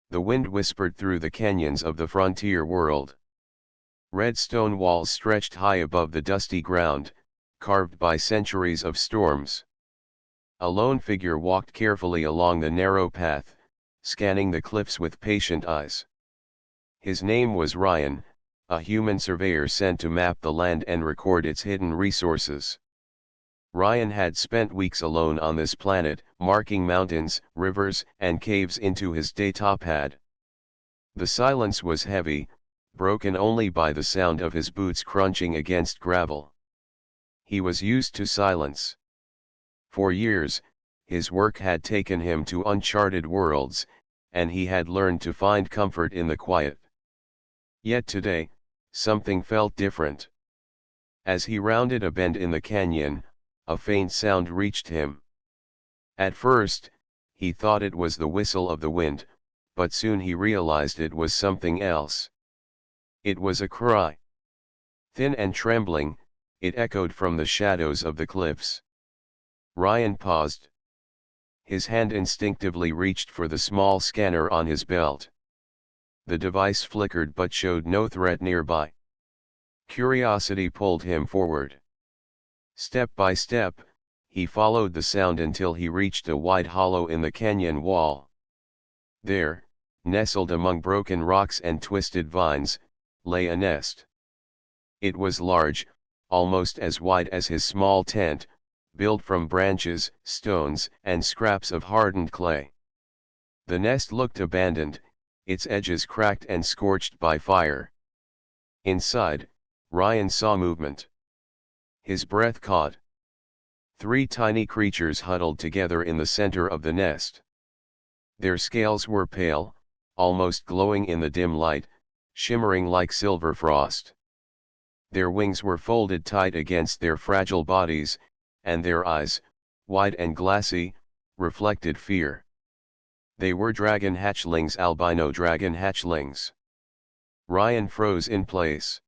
The wind whispered through the canyons of the frontier world. Red stone walls stretched high above the dusty ground, carved by centuries of storms. A lone figure walked carefully along the narrow path, scanning the cliffs with patient eyes. His name was Ryan, a human surveyor sent to map the land and record its hidden resources. Ryan had spent weeks alone on this planet, marking mountains, rivers, and caves into his datapad. The silence was heavy, broken only by the sound of his boots crunching against gravel. He was used to silence. For years, his work had taken him to uncharted worlds, and he had learned to find comfort in the quiet. Yet today, something felt different. As he rounded a bend in the canyon, a faint sound reached him. At first, he thought it was the whistle of the wind, but soon he realized it was something else. It was a cry. Thin and trembling, it echoed from the shadows of the cliffs. Ryan paused. His hand instinctively reached for the small scanner on his belt. The device flickered but showed no threat nearby. Curiosity pulled him forward. Step by step, he followed the sound until he reached a wide hollow in the canyon wall. There, nestled among broken rocks and twisted vines, lay a nest. It was large, almost as wide as his small tent, built from branches, stones, and scraps of hardened clay. The nest looked abandoned, its edges cracked and scorched by fire. Inside, Ryan saw movement. His breath caught. 3 tiny creatures huddled together in the center of the nest. Their scales were pale, almost glowing in the dim light, shimmering like silver frost. Their wings were folded tight against their fragile bodies, and their eyes, wide and glassy, reflected fear. They were dragon hatchlings, albino dragon hatchlings. Ryan froze in place.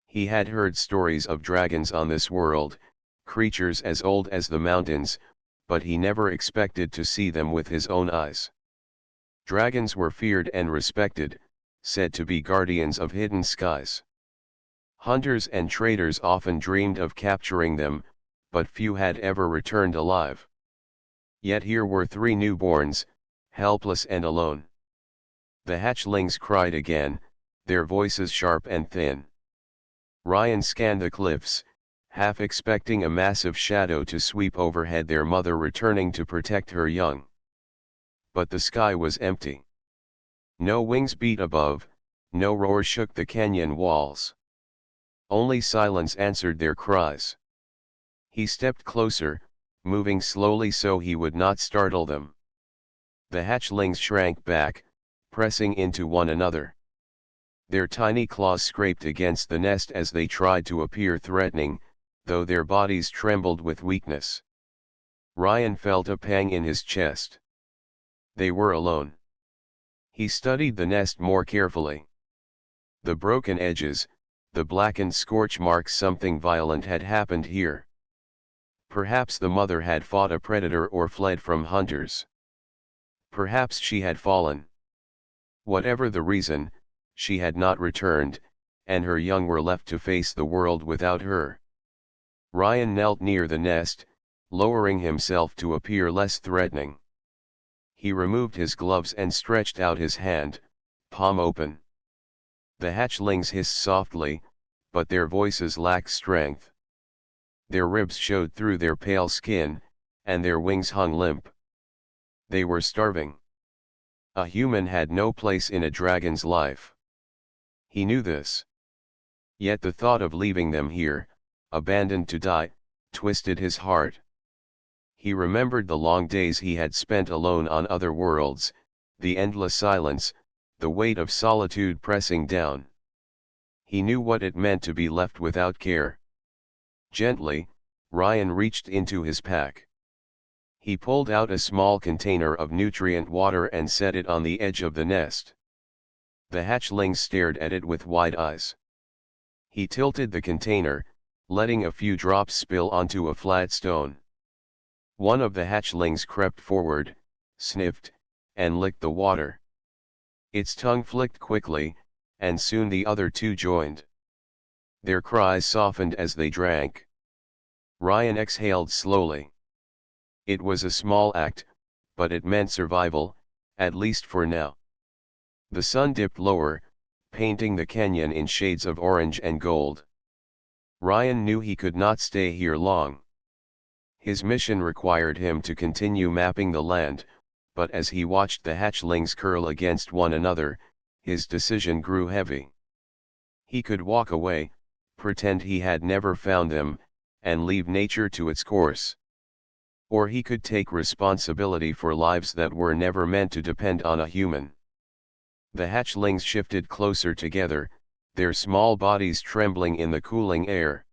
He had heard stories of dragons on this world, creatures as old as the mountains, but he never expected to see them with his own eyes. Dragons were feared and respected, said to be guardians of hidden skies. Hunters and traders often dreamed of capturing them, but few had ever returned alive. Yet here were 3 newborns, helpless and alone. The hatchlings cried again, their voices sharp and thin. Ryan scanned the cliffs, half expecting a massive shadow to sweep overhead, their mother returning to protect her young. But the sky was empty. No wings beat above, no roar shook the canyon walls. Only silence answered their cries. He stepped closer, moving slowly so he would not startle them. The hatchlings shrank back, pressing into one another. Their tiny claws scraped against the nest as they tried to appear threatening, though their bodies trembled with weakness. Ryan felt a pang in his chest. They were alone. He studied the nest more carefully. The broken edges, the blackened scorch marks, something violent had happened here. Perhaps the mother had fought a predator or fled from hunters. Perhaps she had fallen. Whatever the reason, she had not returned, and her young were left to face the world without her. Ryan knelt near the nest, lowering himself to appear less threatening. He removed his gloves and stretched out his hand, palm open. The hatchlings hissed softly, but their voices lacked strength. Their ribs showed through their pale skin, and their wings hung limp. They were starving. A human had no place in a dragon's life. He knew this. Yet the thought of leaving them here, abandoned to die, twisted his heart. He remembered the long days he had spent alone on other worlds, the endless silence, the weight of solitude pressing down. He knew what it meant to be left without care. Gently, Ryan reached into his pack. He pulled out a small container of nutrient water and set it on the edge of the nest. The hatchlings stared at it with wide eyes. He tilted the container, letting a few drops spill onto a flat stone. One of the hatchlings crept forward, sniffed, and licked the water. Its tongue flicked quickly, and soon the other two joined. Their cries softened as they drank. Ryan exhaled slowly. It was a small act, but it meant survival, at least for now. The sun dipped lower, painting the canyon in shades of orange and gold. Ryan knew he could not stay here long. His mission required him to continue mapping the land, but as he watched the hatchlings curl against one another, his decision grew heavy. He could walk away, pretend he had never found them, and leave nature to its course. Or he could take responsibility for lives that were never meant to depend on a human. The hatchlings shifted closer together, their small bodies trembling in the cooling air.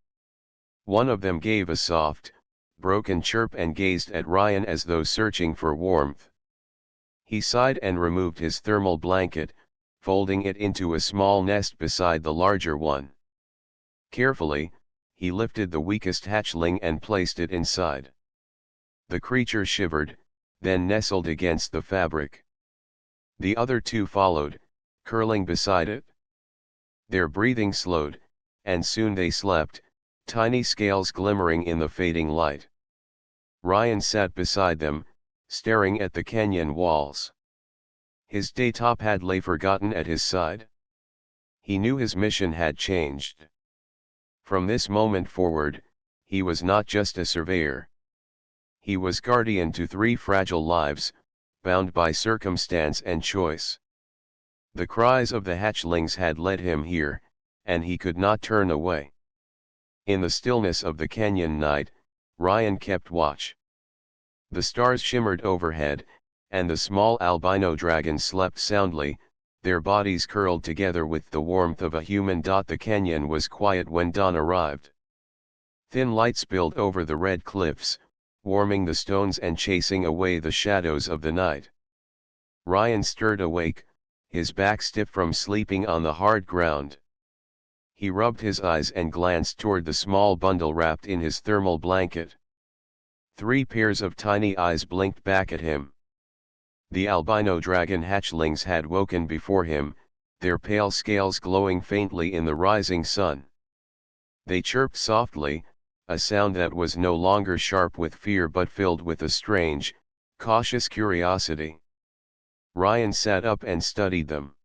One of them gave a soft, broken chirp and gazed at Ryan as though searching for warmth. He sighed and removed his thermal blanket, folding it into a small nest beside the larger one. Carefully, he lifted the weakest hatchling and placed it inside. The creature shivered, then nestled against the fabric. The other two followed, curling beside it. Their breathing slowed, and soon they slept, tiny scales glimmering in the fading light. Ryan sat beside them, staring at the canyon walls. His daytop had lay forgotten at his side. He knew his mission had changed. From this moment forward, he was not just a surveyor. He was guardian to three fragile lives, bound by circumstance and choice. The cries of the hatchlings had led him here, and he could not turn away. In the stillness of the canyon night, Ryan kept watch. The stars shimmered overhead, and the small albino dragons slept soundly, their bodies curled together with the warmth of a human. The canyon was quiet when dawn arrived. Thin light spilled over the red cliffs, warming the stones and chasing away the shadows of the night. Ryan stirred awake, his back stiff from sleeping on the hard ground. He rubbed his eyes and glanced toward the small bundle wrapped in his thermal blanket. 3 pairs of tiny eyes blinked back at him. The albino dragon hatchlings had woken before him, their pale scales glowing faintly in the rising sun. They chirped softly, a sound that was no longer sharp with fear but filled with a strange, cautious curiosity. Ryan sat up and studied them.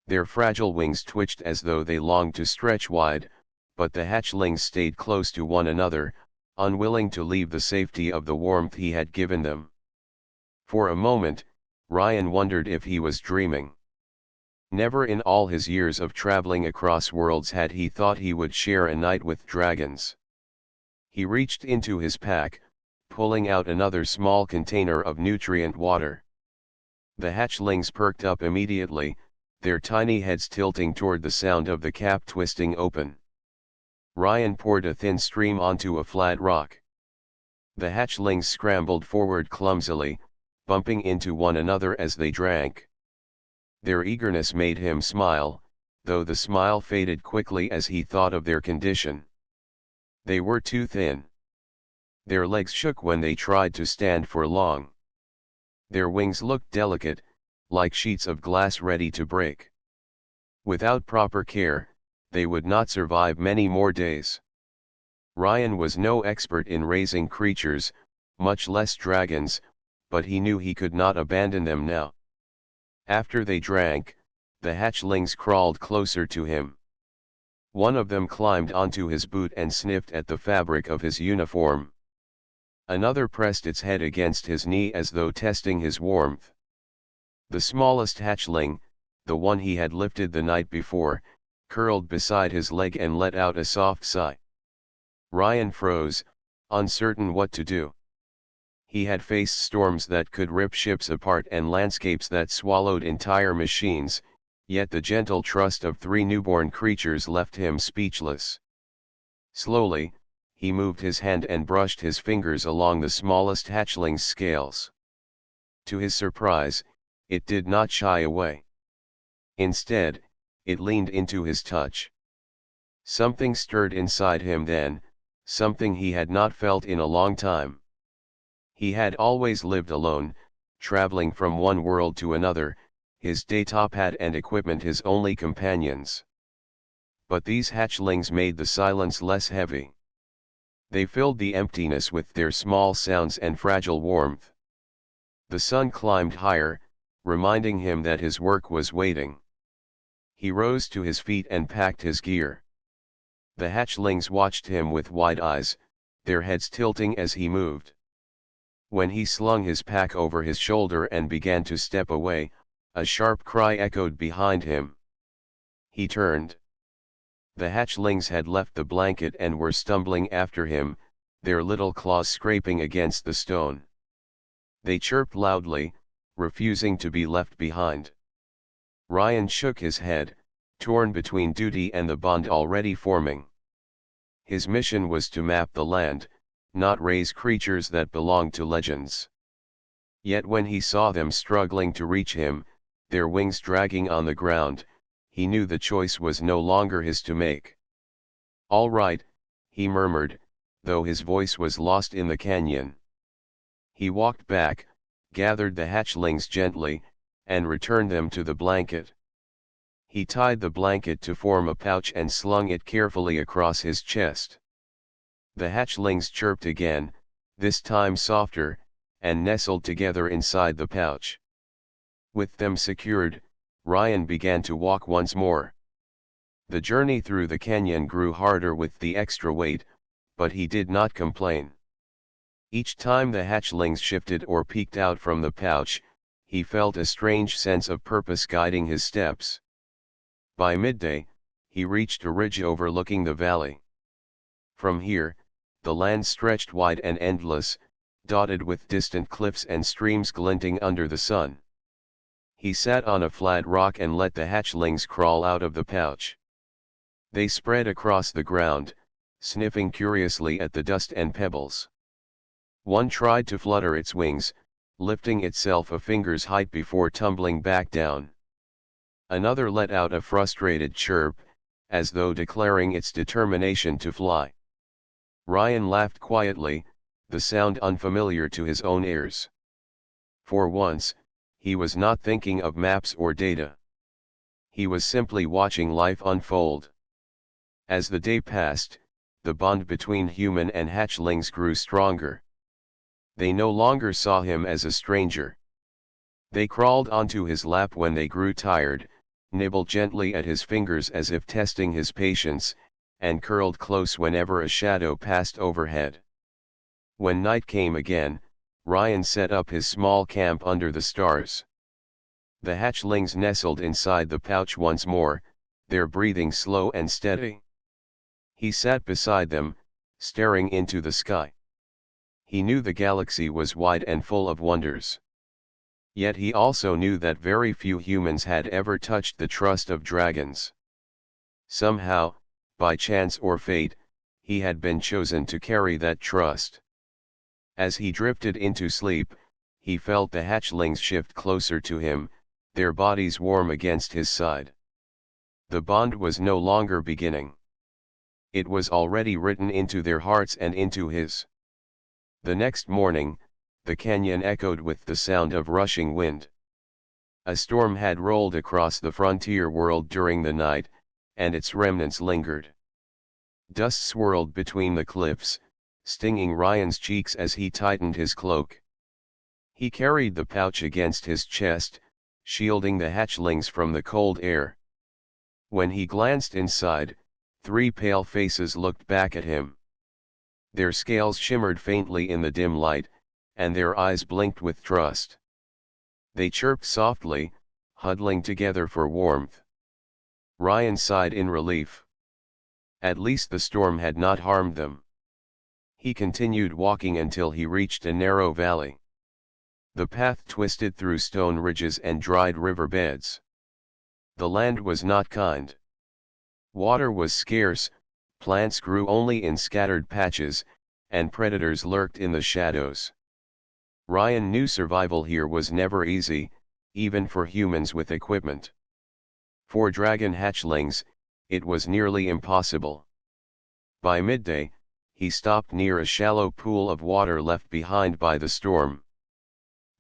Their fragile wings twitched as though they longed to stretch wide, but the hatchlings stayed close to one another, unwilling to leave the safety of the warmth he had given them. For a moment, Ryan wondered if he was dreaming. Never in all his years of traveling across worlds had he thought he would share a night with dragons. He reached into his pack, pulling out another small container of nutrient water. The hatchlings perked up immediately, their tiny heads tilting toward the sound of the cap twisting open. Ryan poured a thin stream onto a flat rock. The hatchlings scrambled forward clumsily, bumping into one another as they drank. Their eagerness made him smile, though the smile faded quickly as he thought of their condition. They were too thin. Their legs shook when they tried to stand for long. Their wings looked delicate, like sheets of glass ready to break. Without proper care, they would not survive many more days. Ryan was no expert in raising creatures, much less dragons, but he knew he could not abandon them now. After they drank, the hatchlings crawled closer to him. One of them climbed onto his boot and sniffed at the fabric of his uniform. Another pressed its head against his knee as though testing his warmth. The smallest hatchling, the one he had lifted the night before, curled beside his leg and let out a soft sigh. Ryan froze, uncertain what to do. He had faced storms that could rip ships apart and landscapes that swallowed entire machines, yet the gentle trust of 3 newborn creatures left him speechless. Slowly, he moved his hand and brushed his fingers along the smallest hatchling's scales. To his surprise, it did not shy away. Instead, it leaned into his touch. Something stirred inside him then, something he had not felt in a long time. He had always lived alone, traveling from one world to another, his daytop hat and equipment his only companions. But these hatchlings made the silence less heavy. They filled the emptiness with their small sounds and fragile warmth. The sun climbed higher, reminding him that his work was waiting. He rose to his feet and packed his gear. The hatchlings watched him with wide eyes, their heads tilting as he moved. When he slung his pack over his shoulder and began to step away, a sharp cry echoed behind him. He turned. The hatchlings had left the blanket and were stumbling after him, their little claws scraping against the stone. They chirped loudly, refusing to be left behind. Ryan shook his head, torn between duty and the bond already forming. His mission was to map the land, not raise creatures that belonged to legends. Yet when he saw them struggling to reach him, their wings dragging on the ground, he knew the choice was no longer his to make. "All right," he murmured, though his voice was lost in the canyon. He walked back, gathered the hatchlings gently, and returned them to the blanket. He tied the blanket to form a pouch and slung it carefully across his chest. The hatchlings chirped again, this time softer, and nestled together inside the pouch. With them secured, Ryan began to walk once more. The journey through the canyon grew harder with the extra weight, but he did not complain. Each time the hatchlings shifted or peeked out from the pouch, he felt a strange sense of purpose guiding his steps. By midday, he reached a ridge overlooking the valley. From here, the land stretched wide and endless, dotted with distant cliffs and streams glinting under the sun. He sat on a flat rock and let the hatchlings crawl out of the pouch. They spread across the ground, sniffing curiously at the dust and pebbles. One tried to flutter its wings, lifting itself a finger's height before tumbling back down. Another let out a frustrated chirp, as though declaring its determination to fly. Ryan laughed quietly, the sound unfamiliar to his own ears. For once, he was not thinking of maps or data. He was simply watching life unfold. As the day passed, the bond between human and hatchlings grew stronger. They no longer saw him as a stranger. They crawled onto his lap when they grew tired, nibbled gently at his fingers as if testing his patience, and curled close whenever a shadow passed overhead. When night came again, Ryan set up his small camp under the stars. The hatchlings nestled inside the pouch once more, their breathing slow and steady. He sat beside them, staring into the sky. He knew the galaxy was wide and full of wonders. Yet he also knew that very few humans had ever touched the trust of dragons. Somehow, by chance or fate, he had been chosen to carry that trust. As he drifted into sleep, he felt the hatchlings shift closer to him, their bodies warm against his side. The bond was no longer beginning. It was already written into their hearts and into his. The next morning, the canyon echoed with the sound of rushing wind. A storm had rolled across the frontier world during the night, and its remnants lingered. Dust swirled between the cliffs, stinging Ryan's cheeks as he tightened his cloak. He carried the pouch against his chest, shielding the hatchlings from the cold air. When he glanced inside, 3 pale faces looked back at him. Their scales shimmered faintly in the dim light, and their eyes blinked with trust. They chirped softly, huddling together for warmth. Ryan sighed in relief. At least the storm had not harmed them. He continued walking until he reached a narrow valley. The path twisted through stone ridges and dried riverbeds. The land was not kind. Water was scarce, plants grew only in scattered patches, and predators lurked in the shadows. Ryan knew survival here was never easy, even for humans with equipment. For dragon hatchlings, it was nearly impossible. By midday, he stopped near a shallow pool of water left behind by the storm.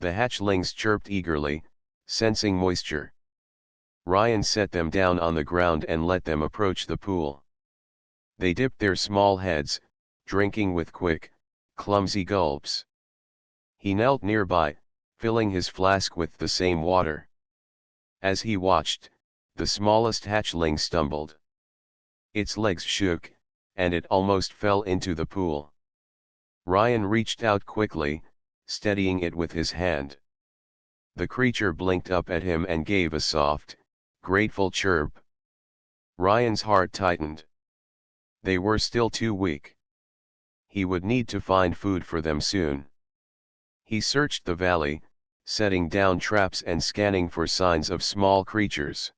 The hatchlings chirped eagerly, sensing moisture. Ryan set them down on the ground and let them approach the pool. They dipped their small heads, drinking with quick, clumsy gulps. He knelt nearby, filling his flask with the same water. As he watched, the smallest hatchling stumbled. Its legs shook, and it almost fell into the pool. Ryan reached out quickly, steadying it with his hand. The creature blinked up at him and gave a soft, grateful chirp. Ryan's heart tightened. They were still too weak. He would need to find food for them soon. He searched the valley, setting down traps and scanning for signs of small creatures.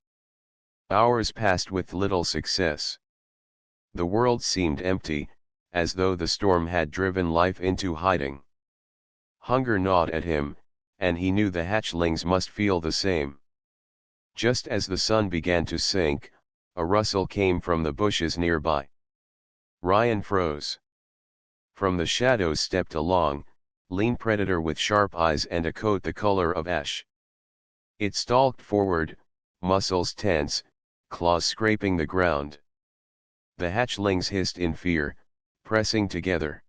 Hours passed with little success. The world seemed empty, as though the storm had driven life into hiding. Hunger gnawed at him, and he knew the hatchlings must feel the same. Just as the sun began to sink, a rustle came from the bushes nearby. Ryan froze. From the shadows stepped a long, lean predator with sharp eyes and a coat the color of ash. It stalked forward, muscles tense, claws scraping the ground. The hatchlings hissed in fear, pressing together.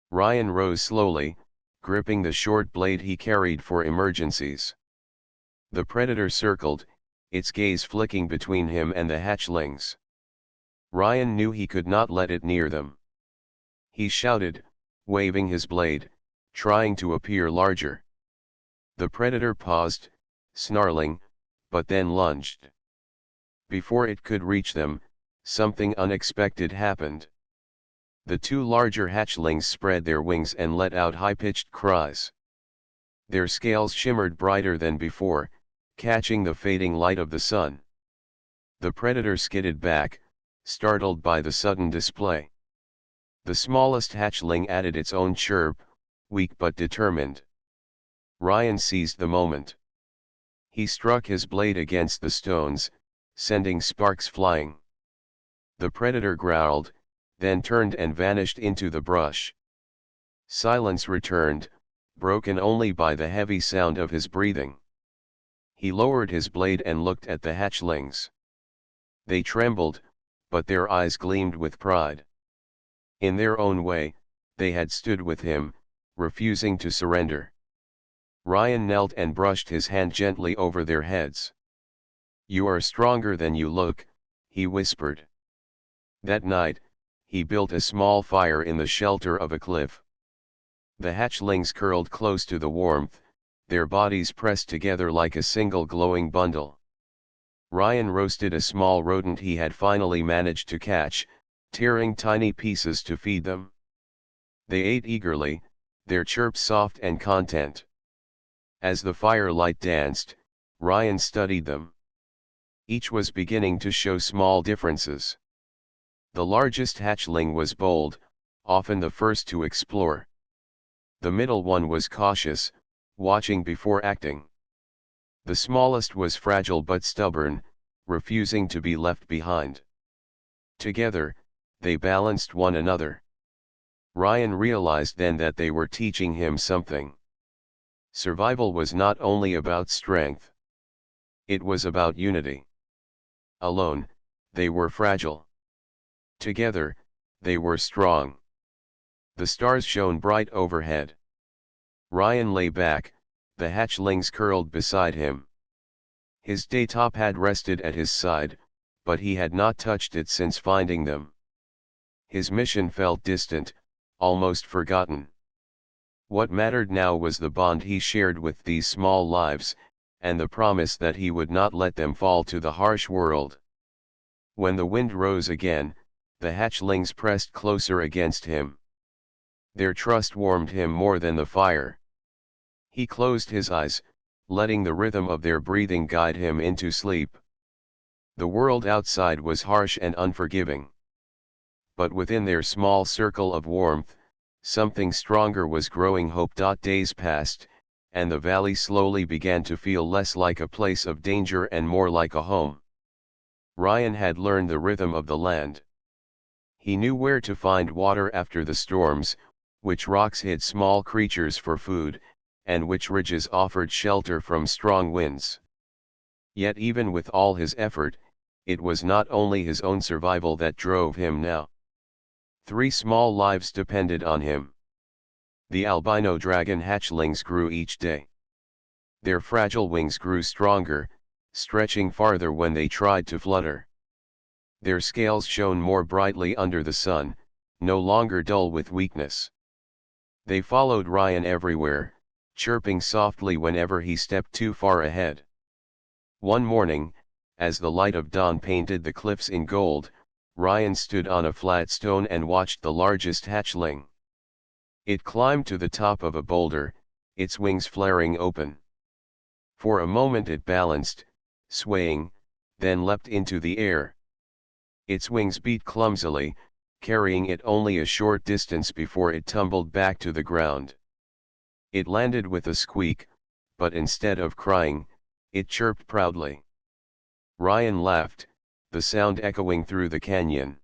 Ryan rose slowly, gripping the short blade he carried for emergencies. The predator circled, its gaze flicking between him and the hatchlings. Ryan knew he could not let it near them. He shouted, waving his blade, trying to appear larger. The predator paused, snarling, but then lunged. Before it could reach them, something unexpected happened. The two larger hatchlings spread their wings and let out high-pitched cries. Their scales shimmered brighter than before, catching the fading light of the sun. The predator skidded back, startled by the sudden display. The smallest hatchling added its own chirp, weak but determined. Ryan seized the moment. He struck his blade against the stones, sending sparks flying. The predator growled, then turned and vanished into the brush. Silence returned, broken only by the heavy sound of his breathing. He lowered his blade and looked at the hatchlings. They trembled, but their eyes gleamed with pride. In their own way, they had stood with him, refusing to surrender. Ryan knelt and brushed his hand gently over their heads. "You are stronger than you look," he whispered. That night, he built a small fire in the shelter of a cliff. The hatchlings curled close to the warmth, their bodies pressed together like a single glowing bundle. Ryan roasted a small rodent he had finally managed to catch, tearing tiny pieces to feed them. They ate eagerly, their chirps soft and content. As the firelight danced, Ryan studied them. Each was beginning to show small differences. The largest hatchling was bold, often the first to explore. The middle one was cautious, watching before acting. The smallest was fragile but stubborn, refusing to be left behind. Together, they balanced one another. Ryan realized then that they were teaching him something. Survival was not only about strength. It was about unity. Alone, they were fragile. Together, they were strong. The stars shone bright overhead. Ryan lay back, the hatchlings curled beside him. His daytop had rested at his side, but he had not touched it since finding them. His mission felt distant, almost forgotten. What mattered now was the bond he shared with these small lives, and the promise that he would not let them fall to the harsh world. When the wind rose again, the hatchlings pressed closer against him. Their trust warmed him more than the fire. He closed his eyes, letting the rhythm of their breathing guide him into sleep. The world outside was harsh and unforgiving. But within their small circle of warmth, something stronger was growing. Days passed, and the valley slowly began to feel less like a place of danger and more like a home. Ryan had learned the rhythm of the land. He knew where to find water after the storms, which rocks hid small creatures for food, and which ridges offered shelter from strong winds. Yet even with all his effort, it was not only his own survival that drove him now. 3 small lives depended on him. The albino dragon hatchlings grew each day. Their fragile wings grew stronger, stretching farther when they tried to flutter. Their scales shone more brightly under the sun, no longer dull with weakness. They followed Ryan everywhere, chirping softly whenever he stepped too far ahead. One morning, as the light of dawn painted the cliffs in gold, Ryan stood on a flat stone and watched the largest hatchling. It climbed to the top of a boulder, its wings flaring open. For a moment it balanced, swaying, then leapt into the air. Its wings beat clumsily, carrying it only a short distance before it tumbled back to the ground. It landed with a squeak, but instead of crying, it chirped proudly. Ryan laughed, the sound echoing through the canyon.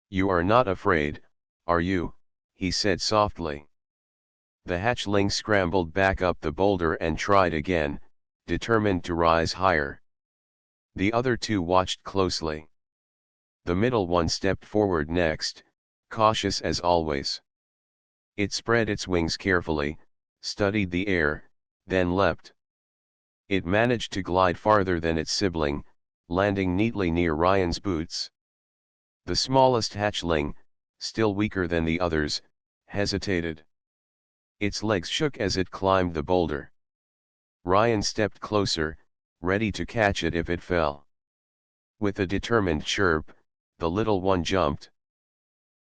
"You are not afraid, are you?" he said softly. The hatchling scrambled back up the boulder and tried again, determined to rise higher. The other 2 watched closely. The middle one stepped forward next, cautious as always. It spread its wings carefully, studied the air, then leapt. It managed to glide farther than its sibling, landing neatly near Ryan's boots. The smallest hatchling, still weaker than the others, hesitated. Its legs shook as it climbed the boulder. Ryan stepped closer, ready to catch it if it fell. With a determined chirp, the little one jumped.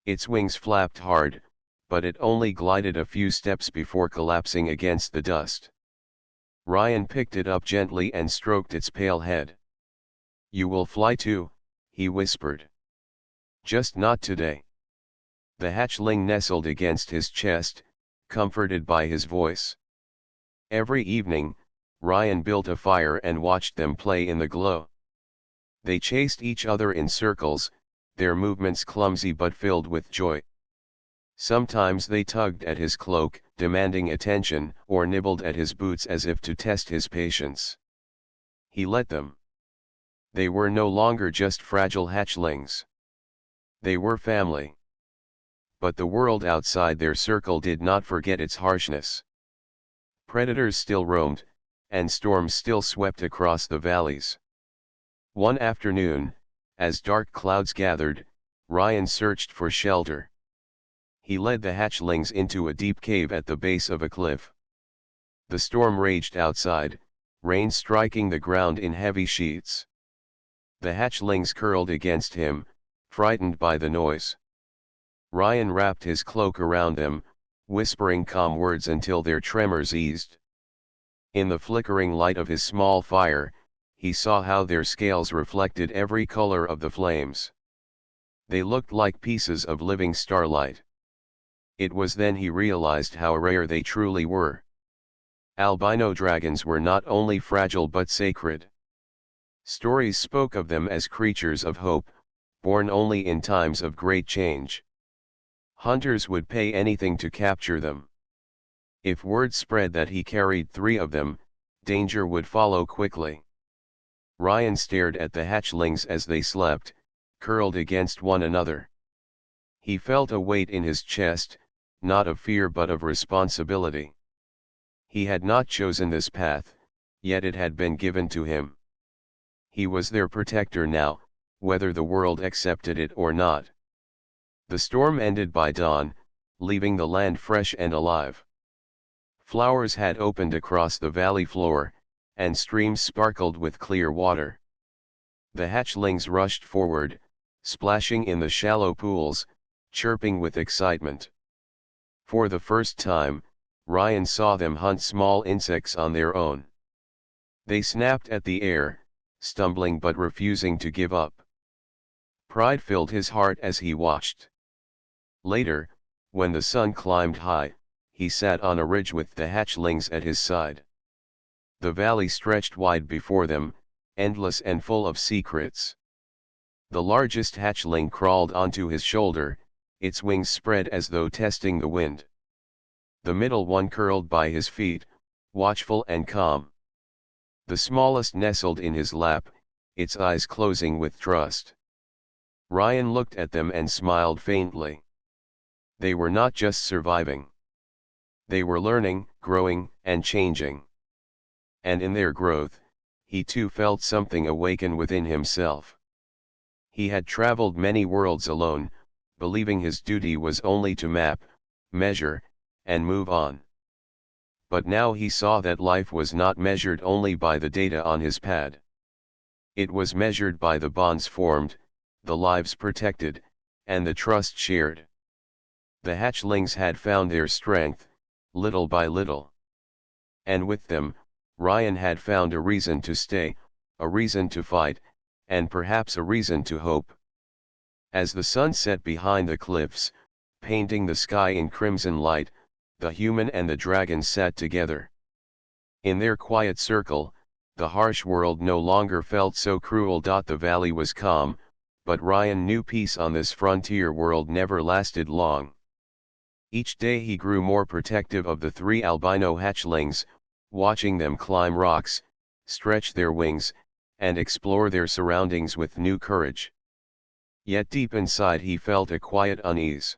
Its wings flapped hard, but it only glided a few steps before collapsing against the dust. Ryan picked it up gently and stroked its pale head. "You will fly too," he whispered. "Just not today." The hatchling nestled against his chest, comforted by his voice. Every evening, Ryan built a fire and watched them play in the glow. They chased each other in circles, their movements clumsy but filled with joy. Sometimes they tugged at his cloak, demanding attention, or nibbled at his boots as if to test his patience. He let them. They were no longer just fragile hatchlings. They were family. But the world outside their circle did not forget its harshness. Predators still roamed, and storms still swept across the valleys. One afternoon, as dark clouds gathered, Ryan searched for shelter. He led the hatchlings into a deep cave at the base of a cliff. The storm raged outside, rain striking the ground in heavy sheets. The hatchlings curled against him, frightened by the noise. Ryan wrapped his cloak around them, whispering calm words until their tremors eased. In the flickering light of his small fire, he saw how their scales reflected every color of the flames. They looked like pieces of living starlight. It was then he realized how rare they truly were. Albino dragons were not only fragile but sacred. Stories spoke of them as creatures of hope, born only in times of great change. Hunters would pay anything to capture them. If word spread that he carried 3 of them, danger would follow quickly. Ryan stared at the hatchlings as they slept, curled against one another. He felt a weight in his chest, not of fear but of responsibility. He had not chosen this path, yet it had been given to him. He was their protector now, whether the world accepted it or not. The storm ended by dawn, leaving the land fresh and alive. Flowers had opened across the valley floor, and streams sparkled with clear water. The hatchlings rushed forward, splashing in the shallow pools, chirping with excitement. For the first time, Ryan saw them hunt small insects on their own. They snapped at the air, stumbling but refusing to give up. Pride filled his heart as he watched. Later, when the sun climbed high, he sat on a ridge with the hatchlings at his side. The valley stretched wide before them, endless and full of secrets. The largest hatchling crawled onto his shoulder, its wings spread as though testing the wind. The middle one curled by his feet, watchful and calm. The smallest nestled in his lap, its eyes closing with trust. Ryan looked at them and smiled faintly. They were not just surviving. They were learning, growing, and changing. And in their growth, he too felt something awaken within himself. He had traveled many worlds alone, believing his duty was only to map, measure, and move on. But now he saw that life was not measured only by the data on his pad. It was measured by the bonds formed, the lives protected, and the trust shared. The hatchlings had found their strength, little by little. And with them, Ryan had found a reason to stay, a reason to fight, and perhaps a reason to hope. As the sun set behind the cliffs, painting the sky in crimson light, the human and the dragon sat together. In their quiet circle, the harsh world no longer felt so cruel. The valley was calm, but Ryan knew peace on this frontier world never lasted long. Each day he grew more protective of the three albino hatchlings, watching them climb rocks, stretch their wings, and explore their surroundings with new courage. Yet deep inside he felt a quiet unease.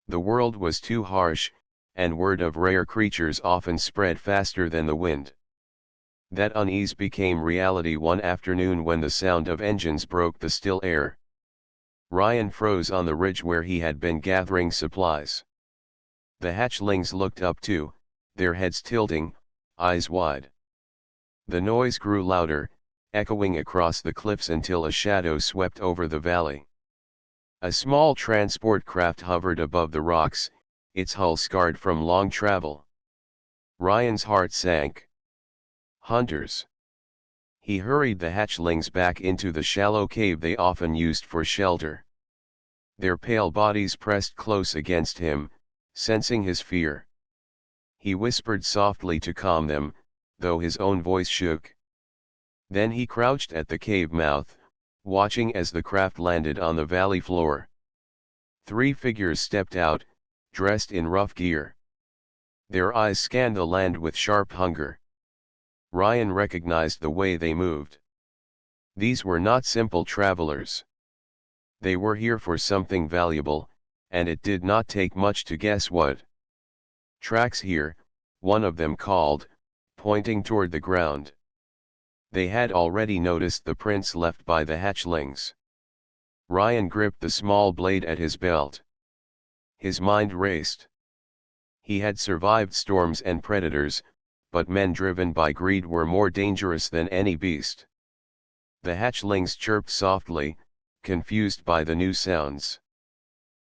The world was too harsh, and word of rare creatures often spread faster than the wind. That unease became reality one afternoon when the sound of engines broke the still air. Ryan froze on the ridge where he had been gathering supplies. The hatchlings looked up too, their heads tilting, eyes wide. The noise grew louder, echoing across the cliffs until a shadow swept over the valley. A small transport craft hovered above the rocks, its hull scarred from long travel. Ryan's heart sank. Hunters. He hurried the hatchlings back into the shallow cave they often used for shelter. Their pale bodies pressed close against him, sensing his fear. He whispered softly to calm them, though his own voice shook. Then he crouched at the cave mouth, watching as the craft landed on the valley floor. Three figures stepped out, dressed in rough gear. Their eyes scanned the land with sharp hunger. Ryan recognized the way they moved. These were not simple travelers. They were here for something valuable, and it did not take much to guess what. Tracks here, one of them called, pointing toward the ground. They had already noticed the prints left by the hatchlings. Ryan gripped the small blade at his belt. His mind raced. He had survived storms and predators, but men driven by greed were more dangerous than any beast. The hatchlings chirped softly, confused by the new sounds.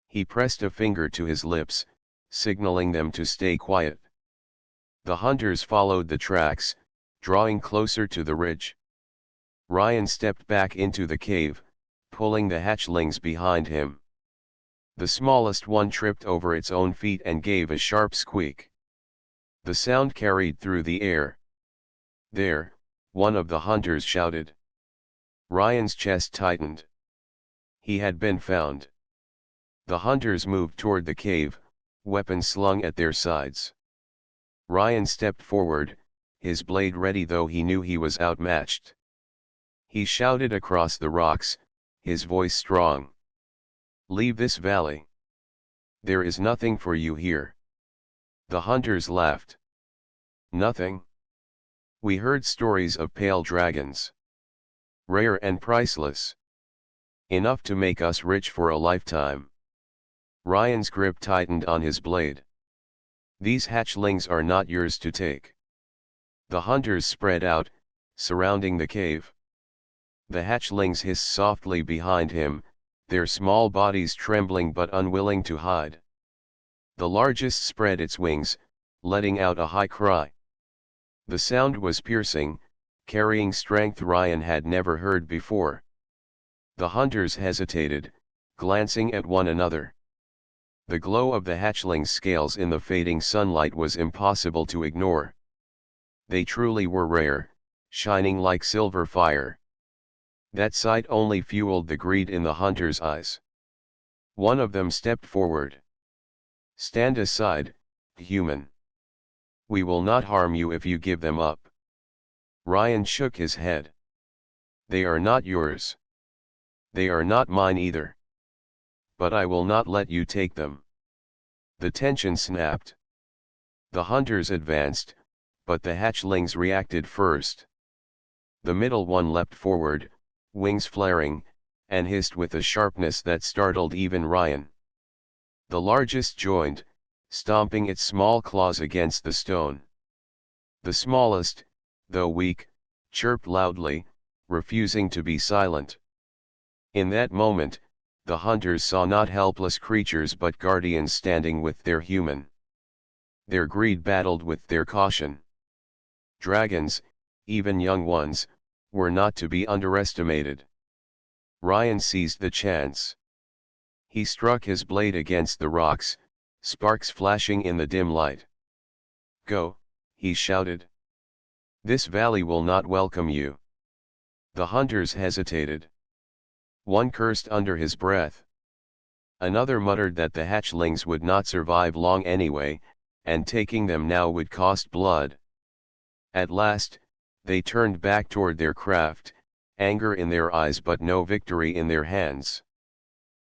He pressed a finger to his lips, signaling them to stay quiet. The hunters followed the tracks, drawing closer to the ridge. Ryan stepped back into the cave, pulling the hatchlings behind him. The smallest one tripped over its own feet and gave a sharp squeak. The sound carried through the air. "There," one of the hunters shouted. Ryan's chest tightened. He had been found. The hunters moved toward the cave, weapons slung at their sides. Ryan stepped forward, his blade ready though he knew he was outmatched. He shouted across the rocks, his voice strong. "Leave this valley. There is nothing for you here." The hunters laughed. "Nothing? We heard stories of pale dragons. Rare and priceless. Enough to make us rich for a lifetime." Ryan's grip tightened on his blade. "These hatchlings are not yours to take." The hunters spread out, surrounding the cave. The hatchlings hissed softly behind him, their small bodies trembling but unwilling to hide. The largest spread its wings, letting out a high cry. The sound was piercing, carrying strength Ryan had never heard before. The hunters hesitated, glancing at one another. The glow of the hatchling's scales in the fading sunlight was impossible to ignore. They truly were rare, shining like silver fire. That sight only fueled the greed in the hunter's eyes. One of them stepped forward. "Stand aside, human. We will not harm you if you give them up." Ryan shook his head. They are not yours. They are not mine either. But I will not let you take them. The tension snapped. The hunters advanced, but the hatchlings reacted first. The middle one leapt forward, wings flaring, and hissed with a sharpness that startled even Ryan. The largest joined, stomping its small claws against the stone. The smallest, though weak, chirped loudly, refusing to be silent. In that moment, the hunters saw not helpless creatures but guardians standing with their human. Their greed battled with their caution. Dragons, even young ones, were not to be underestimated. Ryan seized the chance. He struck his blade against the rocks, sparks flashing in the dim light. "Go," he shouted. "This valley will not welcome you." The hunters hesitated. One cursed under his breath. Another muttered that the hatchlings would not survive long anyway, and taking them now would cost blood. At last, they turned back toward their craft, anger in their eyes but no victory in their hands.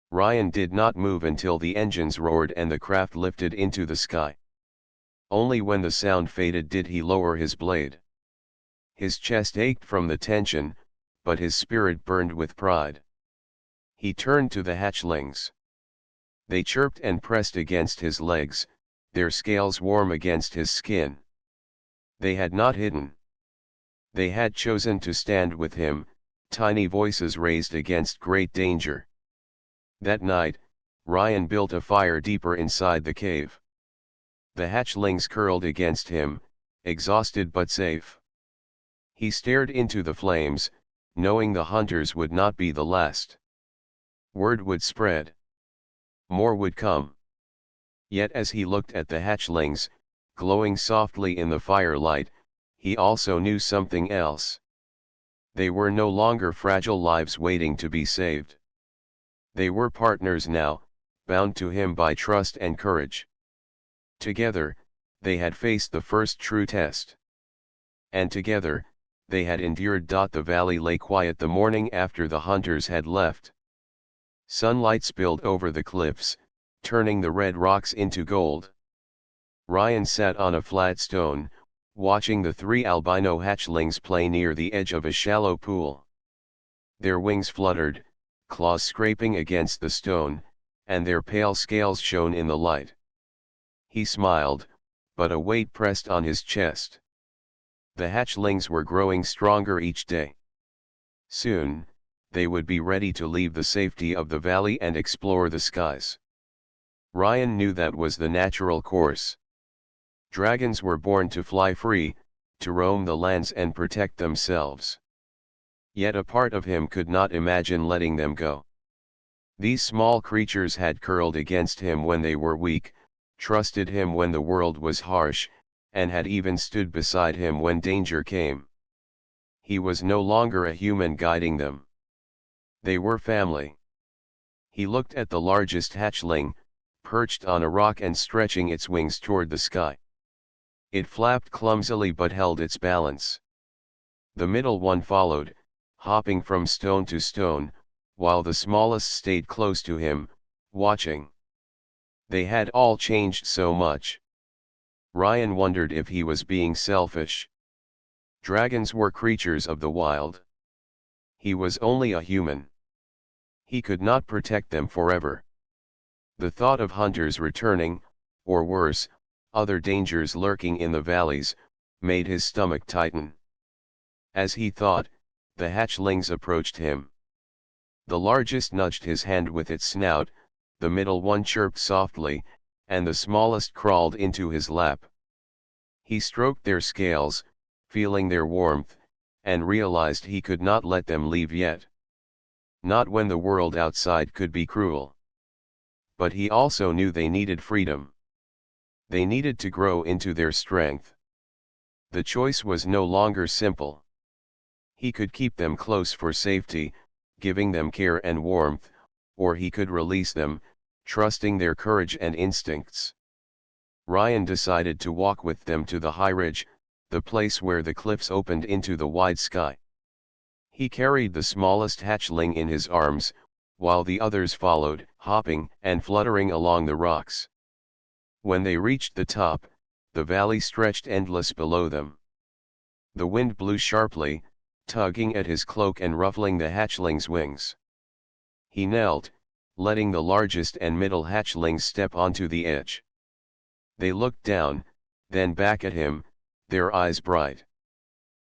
Ryan did not move until the engines roared and the craft lifted into the sky. Only when the sound faded did he lower his blade. His chest ached from the tension, but his spirit burned with pride. He turned to the hatchlings. They chirped and pressed against his legs, their scales warm against his skin. They had not hidden. They had chosen to stand with him, tiny voices raised against great danger. That night, Ryan built a fire deeper inside the cave. The hatchlings curled against him, exhausted but safe. He stared into the flames, knowing the hunters would not be the last. Word would spread. More would come. Yet as he looked at the hatchlings, glowing softly in the firelight, he also knew something else. They were no longer fragile lives waiting to be saved. They were partners now, bound to him by trust and courage. Together, they had faced the first true test. And together, they had endured. The valley lay quiet the morning after the hunters had left. Sunlight spilled over the cliffs, turning the red rocks into gold. Ryan sat on a flat stone, watching the three albino hatchlings play near the edge of a shallow pool. Their wings fluttered, claws scraping against the stone, and their pale scales shone in the light. He smiled, but a weight pressed on his chest. The hatchlings were growing stronger each day. Soon, they would be ready to leave the safety of the valley and explore the skies. Ryan knew that was the natural course. Dragons were born to fly free, to roam the lands and protect themselves. Yet a part of him could not imagine letting them go. These small creatures had curled against him when they were weak, trusted him when the world was harsh, and had even stood beside him when danger came. He was no longer a human guiding them. They were family. He looked at the largest hatchling, perched on a rock and stretching its wings toward the sky. It flapped clumsily but held its balance. The middle one followed, hopping from stone to stone, while the smallest stayed close to him, watching. They had all changed so much. Ryan wondered if he was being selfish. Dragons were creatures of the wild. He was only a human. He could not protect them forever. The thought of hunters returning, or worse, other dangers lurking in the valleys, made his stomach tighten. As he thought, the hatchlings approached him. The largest nudged his hand with its snout, the middle one chirped softly, and the smallest crawled into his lap. He stroked their scales, feeling their warmth, and realized he could not let them leave yet. Not when the world outside could be cruel. But he also knew they needed freedom. They needed to grow into their strength. The choice was no longer simple. He could keep them close for safety, giving them care and warmth, or he could release them, trusting their courage and instincts. Ryan decided to walk with them to the high ridge, the place where the cliffs opened into the wide sky. He carried the smallest hatchling in his arms, while the others followed, hopping and fluttering along the rocks. When they reached the top, the valley stretched endless below them. The wind blew sharply, tugging at his cloak and ruffling the hatchling's wings. He knelt, letting the largest and middle hatchlings step onto the edge. They looked down, then back at him, their eyes bright.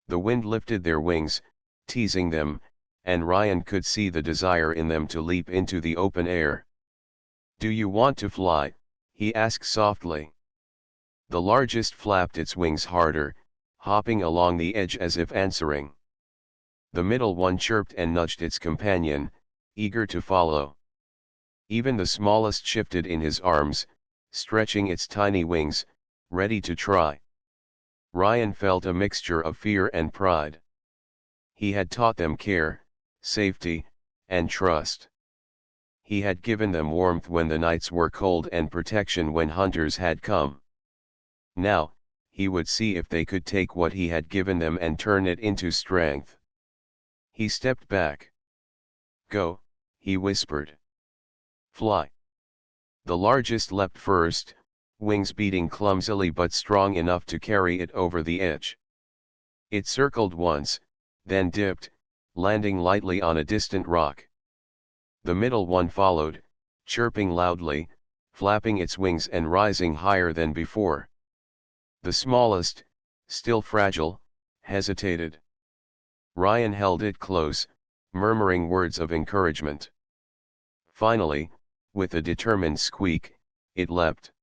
The wind lifted their wings, teasing them, and Ryan could see the desire in them to leap into the open air. "Do you want to fly?" he asked softly. The largest flapped its wings harder, hopping along the edge as if answering. The middle one chirped and nudged its companion, eager to follow. Even the smallest shifted in his arms, stretching its tiny wings, ready to try. Ryan felt a mixture of fear and pride. He had taught them care, safety, and trust. He had given them warmth when the nights were cold and protection when hunters had come. Now, he would see if they could take what he had given them and turn it into strength. He stepped back. "Go," he whispered. "Fly." The largest leapt first, wings beating clumsily but strong enough to carry it over the edge. It circled once, then dipped, landing lightly on a distant rock. The middle one followed, chirping loudly, flapping its wings and rising higher than before. The smallest, still fragile, hesitated. Ryan held it close, murmuring words of encouragement. Finally, with a determined squeak, it leapt.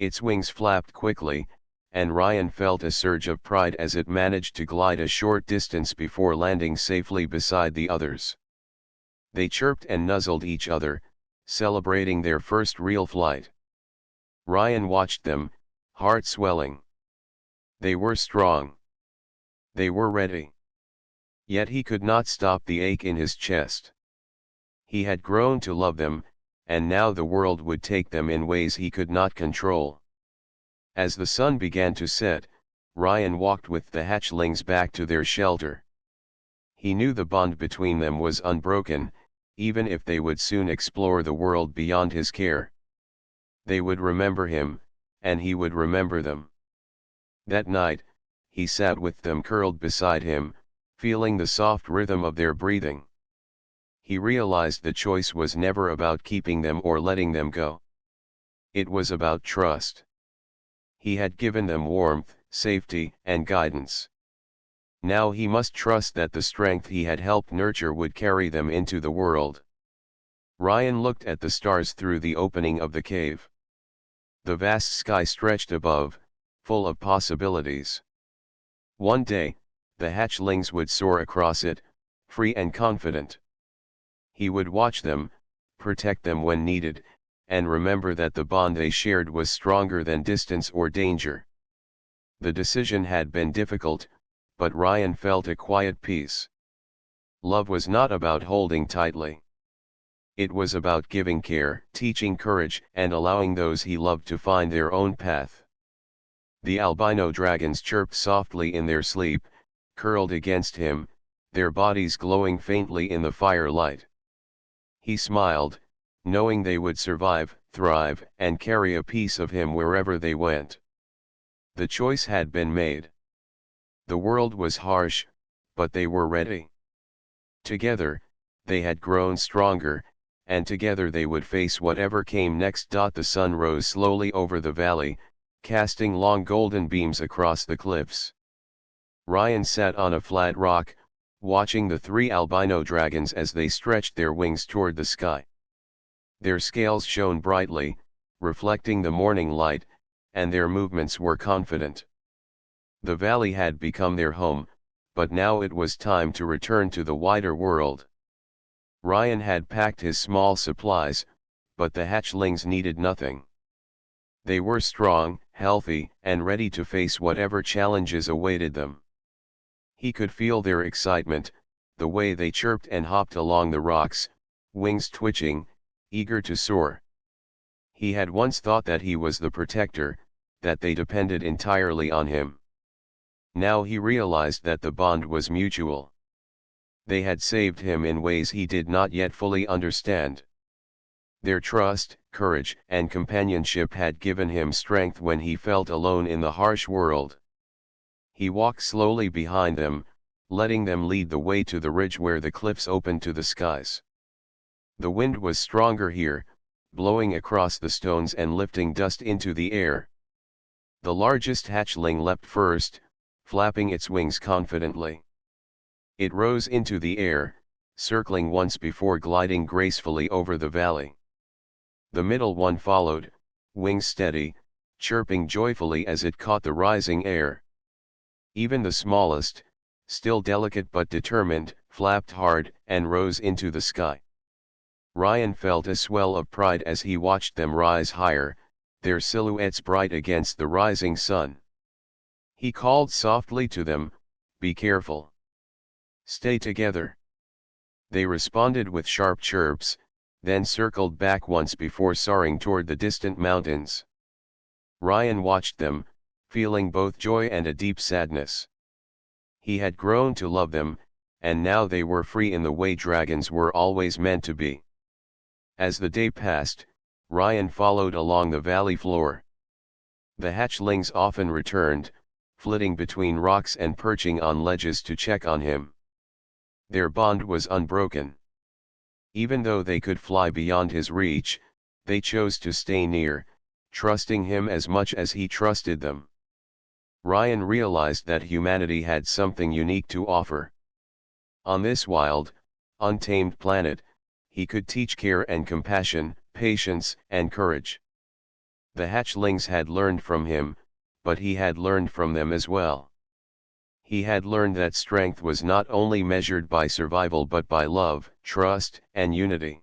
Its wings flapped quickly, and Ryan felt a surge of pride as it managed to glide a short distance before landing safely beside the others. They chirped and nuzzled each other, celebrating their first real flight. Ryan watched them, heart swelling. They were strong. They were ready. Yet he could not stop the ache in his chest. He had grown to love them, and now the world would take them in ways he could not control. As the sun began to set, Ryan walked with the hatchlings back to their shelter. He knew the bond between them was unbroken, even if they would soon explore the world beyond his care. They would remember him, and he would remember them. That night, he sat with them curled beside him, feeling the soft rhythm of their breathing. He realized the choice was never about keeping them or letting them go. It was about trust. He had given them warmth, safety, and guidance. Now he must trust that the strength he had helped nurture would carry them into the world. Ryan looked at the stars through the opening of the cave. The vast sky stretched above, full of possibilities. One day, the hatchlings would soar across it, free and confident. He would watch them, protect them when needed, and remember that the bond they shared was stronger than distance or danger. The decision had been difficult, but Ryan felt a quiet peace. Love was not about holding tightly. It was about giving care, teaching courage, and allowing those he loved to find their own path. The albino dragons chirped softly in their sleep, curled against him, their bodies glowing faintly in the firelight. He smiled, knowing they would survive, thrive, and carry a piece of him wherever they went. The choice had been made. The world was harsh, but they were ready. Together, they had grown stronger, and together they would face whatever came next. The sun rose slowly over the valley, casting long golden beams across the cliffs. Ryan sat on a flat rock, watching the three albino dragons as they stretched their wings toward the sky. Their scales shone brightly, reflecting the morning light, and their movements were confident. The valley had become their home, but now it was time to return to the wider world. Ryan had packed his small supplies, but the hatchlings needed nothing. They were strong, healthy, and ready to face whatever challenges awaited them. He could feel their excitement, the way they chirped and hopped along the rocks, wings twitching, eager to soar. He had once thought that he was the protector, that they depended entirely on him. Now he realized that the bond was mutual. They had saved him in ways he did not yet fully understand. Their trust, courage, and companionship had given him strength when he felt alone in the harsh world. He walked slowly behind them, letting them lead the way to the ridge where the cliffs opened to the skies. The wind was stronger here, blowing across the stones and lifting dust into the air. The largest hatchling leapt first, flapping its wings confidently. It rose into the air, circling once before gliding gracefully over the valley. The middle one followed, wings steady, chirping joyfully as it caught the rising air. Even the smallest, still delicate but determined, flapped hard and rose into the sky. Ryan felt a swell of pride as he watched them rise higher, their silhouettes bright against the rising sun. He called softly to them, "Be careful. Stay together." They responded with sharp chirps, then circled back once before soaring toward the distant mountains. Ryan watched them, feeling both joy and a deep sadness. He had grown to love them, and now they were free in the way dragons were always meant to be. As the day passed, Ryan followed along the valley floor. The hatchlings often returned, flitting between rocks and perching on ledges to check on him. Their bond was unbroken. Even though they could fly beyond his reach, they chose to stay near, trusting him as much as he trusted them. Ryan realized that humanity had something unique to offer. On this wild, untamed planet, he could teach care and compassion, patience and courage. The hatchlings had learned from him, but he had learned from them as well. He had learned that strength was not only measured by survival but by love, trust, and unity.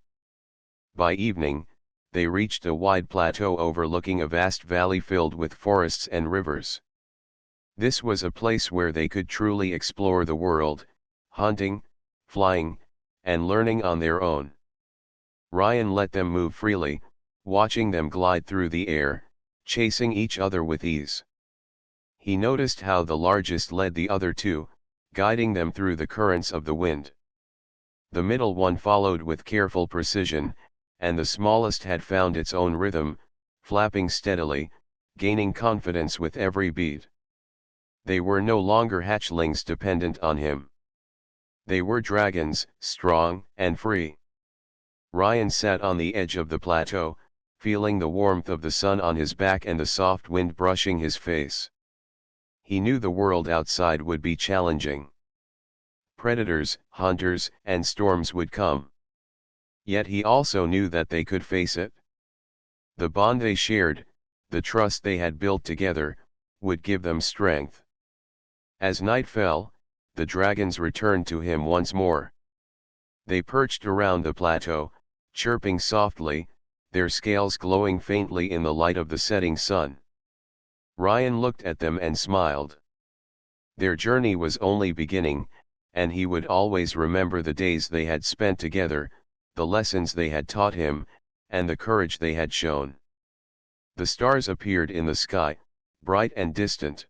By evening, they reached a wide plateau overlooking a vast valley filled with forests and rivers. This was a place where they could truly explore the world, hunting, flying, and learning on their own. Ryan let them move freely, watching them glide through the air, chasing each other with ease. He noticed how the largest led the other two, guiding them through the currents of the wind. The middle one followed with careful precision, and the smallest had found its own rhythm, flapping steadily, gaining confidence with every beat. They were no longer hatchlings dependent on him. They were dragons, strong and free. Ryan sat on the edge of the plateau, feeling the warmth of the sun on his back and the soft wind brushing his face. He knew the world outside would be challenging. Predators, hunters, and storms would come. Yet he also knew that they could face it. The bond they shared, the trust they had built together, would give them strength. As night fell, the dragons returned to him once more. They perched around the plateau, chirping softly, their scales glowing faintly in the light of the setting sun. Ryan looked at them and smiled. Their journey was only beginning, and he would always remember the days they had spent together, the lessons they had taught him, and the courage they had shown. The stars appeared in the sky, bright and distant.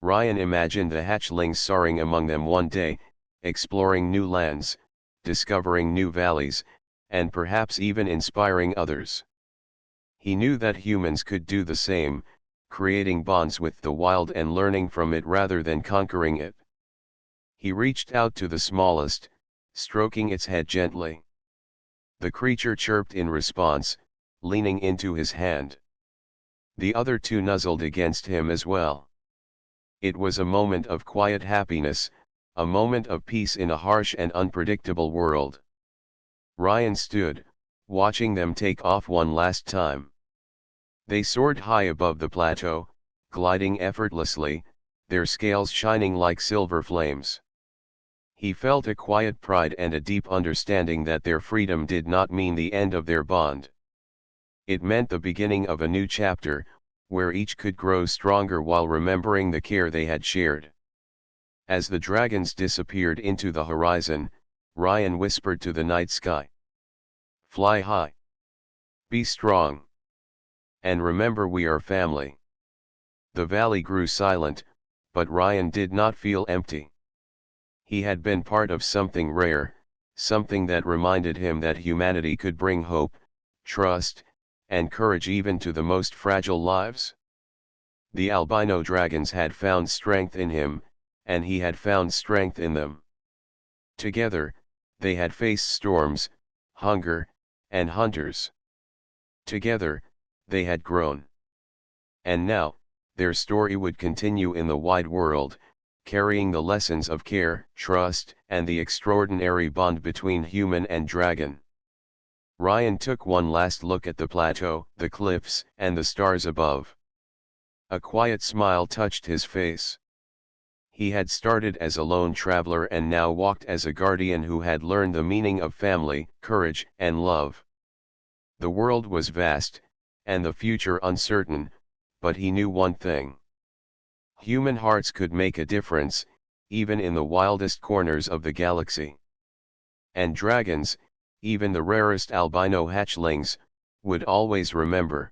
Ryan imagined the hatchlings soaring among them one day, exploring new lands, discovering new valleys, and perhaps even inspiring others. He knew that humans could do the same, creating bonds with the wild and learning from it rather than conquering it. He reached out to the smallest, stroking its head gently. The creature chirped in response, leaning into his hand. The other two nuzzled against him as well. It was a moment of quiet happiness, a moment of peace in a harsh and unpredictable world. Ryan stood, watching them take off one last time. They soared high above the plateau, gliding effortlessly, their scales shining like silver flames. He felt a quiet pride and a deep understanding that their freedom did not mean the end of their bond. It meant the beginning of a new chapter, where each could grow stronger while remembering the care they had shared. As the dragons disappeared into the horizon, Ryan whispered to the night sky, "Fly high. Be strong. And remember, we are family." The valley grew silent, but Ryan did not feel empty. He had been part of something rare, something that reminded him that humanity could bring hope, trust, and courage even to the most fragile lives. The albino dragons had found strength in him, and he had found strength in them. Together, they had faced storms, hunger, and hunters. Together, they had grown. And now, their story would continue in the wide world, carrying the lessons of care, trust, and the extraordinary bond between human and dragon. Ryan took one last look at the plateau, the cliffs, and the stars above. A quiet smile touched his face. He had started as a lone traveler and now walked as a guardian who had learned the meaning of family, courage, and love. The world was vast, and the future uncertain, but he knew one thing. Human hearts could make a difference, even in the wildest corners of the galaxy. And dragons, even the rarest albino hatchlings, would always remember.